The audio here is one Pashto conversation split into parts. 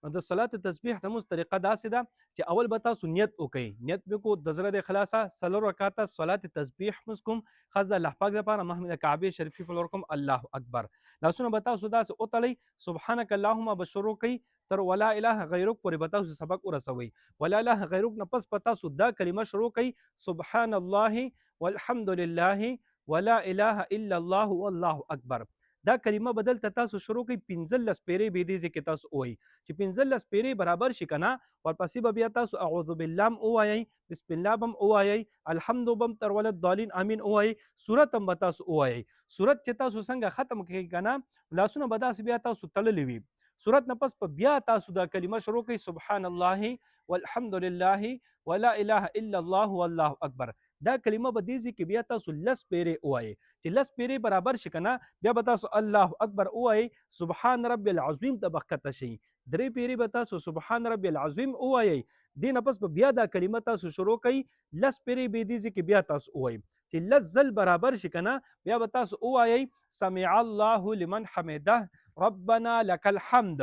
نو د صلات تسبیح د موږ طریقه داسې ده چې اول به تاسو نیت وکړئ، نیت مې کو د زړه د خلاصه څلور رکعاته صلات تسبیح موږ کوم، خاص د الله پاک لپاره مخکې د کعبې شریفې په لور کوم، الله اکبر. لاسونه به تاسو داسې وتړئ، سبحانک اللهم به شروع کوئ تر ولا اله غیرک پورې به تاسو سبق ورسوئ. ولا اله غیرک نه پس به تاسو دا کلمه شروع کوئ، سبحان الله والحمد لله ولا اله الا الله والله اکبر. دا کلمه بدل ته تاسو شروع کوئ 15 پیرې به دې کې تاسو وایي چې 15 پیرې برابر شي کنه، ورپسې به بیا تاسو اعوذ بالله وایي، بسم الله بم وایي، الحمد بم تر ولد ضالین امین وایي، سورت هم به تاسو وایي. سورت چې تاسو څنګه ختم کړئ کنه، لاسونه به داسې بیا تاسو تړلي وي. سورت نه پس په بیا تاسو دا کلمه شروع کوئ، سبحان الله والحمد لله ولا اله الا الله والله اکبر. دا کلمه به دې کې بیا تاسو لس پیرې وایي، چې لس پیرې برابر شي کنه، بیا به تاسو الله اکبر وایي، سبحان رب العظیم ته بخته شي. درې پیرې به تاسو سبحان رب العظیم وایي. دې نه پس به بیا دا کلمه تاسو شروع کوئ، لس پیرې به دې کې بیا تاسو وایي چې لس ځل برابر شي کنه، بیا به تاسو وایي سمع الله لمن حمده ربنا لك الحمد.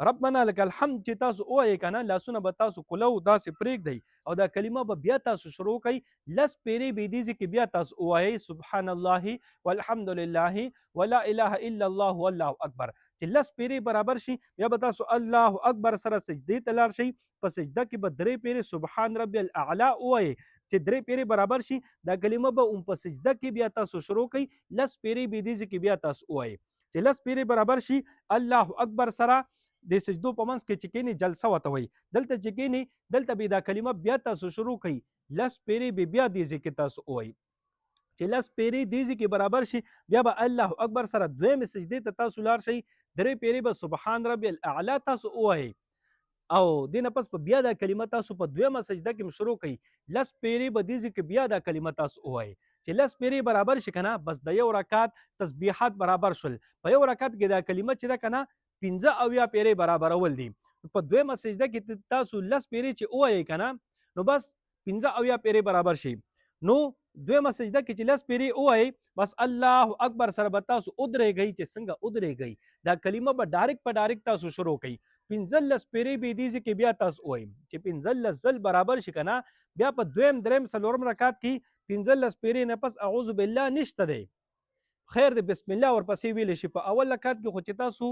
ربنا لك الحمد چې تاسو وایي کنه، لاسونه به تاسو کولو داسې پرېږدئ او دا کلمه به بیا تاسو شروع کوئ، لس پیرې به دې کې بیا تاسو وایي سبحان الله والحمد لله ولا اله الا الله والله اکبر. چې لس پیرې برابر شي بیا به تاسو الله اکبر سره سجدې ته لاړ شئ. په سجده کې به درې پیرې سبحان ربي الاعلى وایي، چې درې پیرې برابر شي دا کلمه به په سجده کې بیا تاسو شروع کوئ، لس پیرې به دې کې بیا تاسو وایي. چې لس پیرې برابر شي الله اکبر سره د سجدو په منځ کې چې کینی جلسه ورته وایي. دلته چې کینی دلته به دا کلمه بیا تاسو شروع کوئ، لس پیرې به بیا دې کې تاسو وایي. چې لس پیرې دې کې برابر شي بیا به الله اکبر سره دویمې سجدې ته تاسو لاړ شئ، درې پیرې به سبحان ربي الاعلى تاسو وایي او دې نه پس په بیا دا کلمه تاسو په دویمه سجده کې شروع کړئ، لس پیرې به دې کې بیا دا کلمه تاسو وایي. چې لس پیرې برابر شي کنه، بس د یو رکعت تسبیحات برابر شول. په یو رکعت کې دا کلمه چې ده کنه 15 پیرې برابرول دي. په دویمه سجده کې تاسو لس پیرې چې وایي کنه، نو بس 15 پیرې برابر شي. نو دویمه سجده کې چې لس پیرې وایي، بس الله اکبر سره به تاسو ودرېږئ. چې څنګه ودرېږئ دا کلمه به ډایرکټ په ډایرکټ تاسو شروع کړئ. 15 پیرې به دې کې بیا تاسو وایي چې 15 ځل برابر شي کنه، بیا په دویم دریم څلورم رکعت کې 15 پیرې نه پس اعوذ بالله نشته دی، خیر د بسم الله ورپسې ویل شي. په اول رکعت کې خو چې تاسو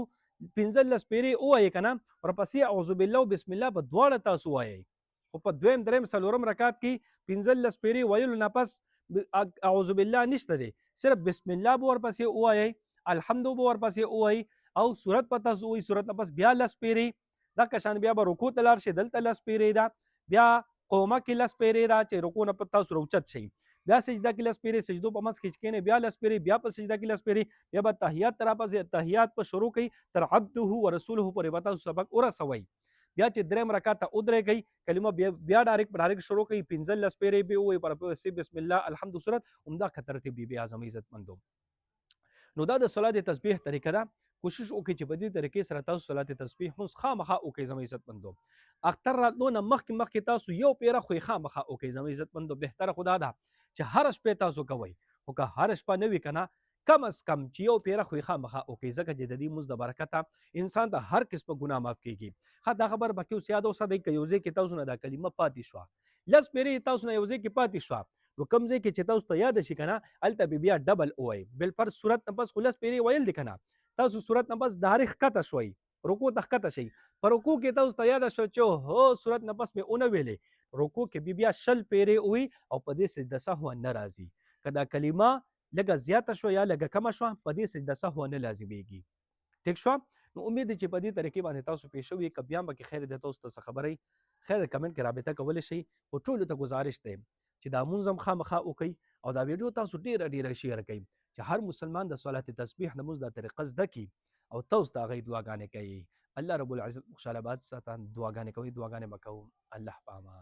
15 پیرې وایي کنه، ورپسې اعوذ بالله او بسم الله په دواړه تاسو وایي. خو په دویم دریم څلورم رکعت کې 15 پیرې ویلو نه پس اعوذ بالله نشته دی، صرف بسم الله به ورپسې وایي، الحمد به ورپسې وایي او سورت په تاسو وایي. سورت نه پس بیا لس پیرې دا کشان، بیا به رکوع ته لاړ شي، دلته لس پیرې ده، بیا قومه کې لس پیرې ده چې رکوع نه په تاسو راوچت شئ، بیا سجده کې لس پیرې، سجدو په منځ کې چې کینې بیا لس پیرې، بیا په سجده کې لس پیرې، بیا به تحیات ته راپسې تحیات په شروع کوي تر عبده ورسوله پورې به تاسو سبق ورسوئ. بیا چې دریم رکعت ته ودرېږئ، کلمه بیا ډایرکټ شروع کوي، 15 پیرې به ووایي، ورپسې بسم الله الحمد سورت عمده ښه ترتیب دی. بیا زما عزتمندو، نو دا د صلات تسبیح طریقه ده. کوشش وکړئ چې په دې طریقې سره تاسو صلات تسبیح مونځ خامخا وکړئ زما عزتمندو. اختر راتلو نه مخکې تاسو یو پیره خو خامخا وکړئ زما عزتمندو. بهتره خو دا ده چې هره شپه تاسو کوئ، خو که هره شپه نه وي کنه، کم از کم چې یو پیره خو خامخا وکړئ، ځکه چې د دې مونځ د برکته انسان ته هر قسمه ګناه معاف کیږي. دا خبر به کې اوس یاد وساتئ که یو ځای کې تاسو نه دا کلمه پاتې شوه، لس پیرې تاسو نه یو ځای کې پاتې شوه، نو کوم ځای کې چې تاسو ته یاد شي کنه، هلته به بیا ډبل ووایئ. بالفرض صورت نه پس خو لس پیرې ویل دي کنه، تاسو صورت نه پس دارې ښکته شوئ، رکوع ته ښکته شئ. په رکوع کې تاسو ته یاده شوه چې هو صورت نه پس مې ونه ویلې، رکوع کې بیا 100 پیرې ووایي او په دې سجده سهو نه راځي. که دا کلمه لږه زیاته شوه یا لږه کمه شوه، په دې سجده سهو نه لازمیږي. ټیک شوه؟ نو امید دی چې په دې طریقې باندې تاسو پیښ شوي. که بیا هم پکې خیر دی تاسو ته څه خبرئ، خیر کمنټ کې رابطه کولی شئ. خو ټولو ته ګزارش دی چې دا مونځ هم خامخا وکئ او دا ویډیو تاسو ډیره شیر کړئ چې هر مسلمان د صلات تسبیح د مونځ دا طریقه زده کړي او تاسو د هغې دعاګانې کوئ. الله رب العزت خوشحاله باد ساته. دعاګانې کوئ، دعاګانې به کوو. الله په امان.